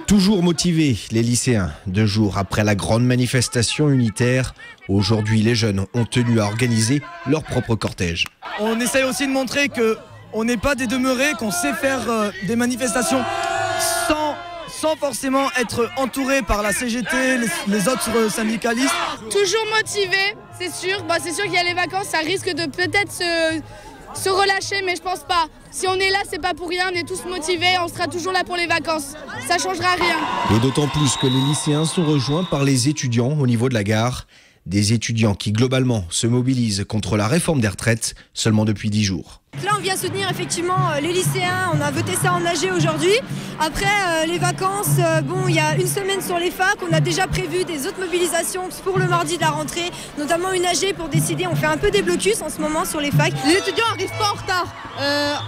Toujours motivés, les lycéens, 2 jours après la grande manifestation unitaire, aujourd'hui les jeunes ont tenu à organiser leur propre cortège. On essaye aussi de montrer qu'on n'est pas des demeurés, qu'on sait faire des manifestations sans forcément être entouré par la CGT, les autres syndicalistes. Toujours motivé, c'est sûr. C'est sûr qu'il y a les vacances, ça risque de peut-être se relâcher, mais je pense pas. Si on est là, c'est pas pour rien, on est tous motivés, on sera toujours là pour les vacances. Ça changera rien. Et d'autant plus que les lycéens sont rejoints par les étudiants au niveau de la gare. Des étudiants qui, globalement, se mobilisent contre la réforme des retraites seulement depuis 10 jours. Là, on vient soutenir effectivement les lycéens. On a voté ça en AG aujourd'hui. Après, les vacances, il y a une semaine sur les facs. On a déjà prévu des autres mobilisations pour le mardi de la rentrée, notamment une AG pour décider. On fait un peu des blocus en ce moment sur les facs. Les étudiants n'arrivent pas en retard.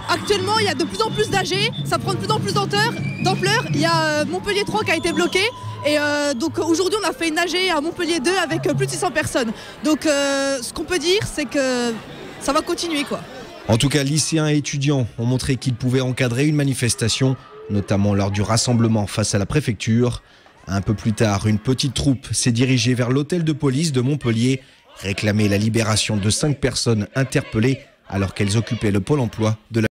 Actuellement, il y a de plus en plus d'AG. Ça prend de plus en plus d'ampleur. Il y a Montpellier 3 qui a été bloqué. Et donc aujourd'hui, on a fait une AG à Montpellier 2 avec plus de 600 personnes. Donc ce qu'on peut dire, c'est que ça va continuer, quoi. En tout cas, lycéens et étudiants ont montré qu'ils pouvaient encadrer une manifestation, notamment lors du rassemblement face à la préfecture. Un peu plus tard, une petite troupe s'est dirigée vers l'hôtel de police de Montpellier, réclamer la libération de 5 personnes interpellées alors qu'elles occupaient le pôle emploi de la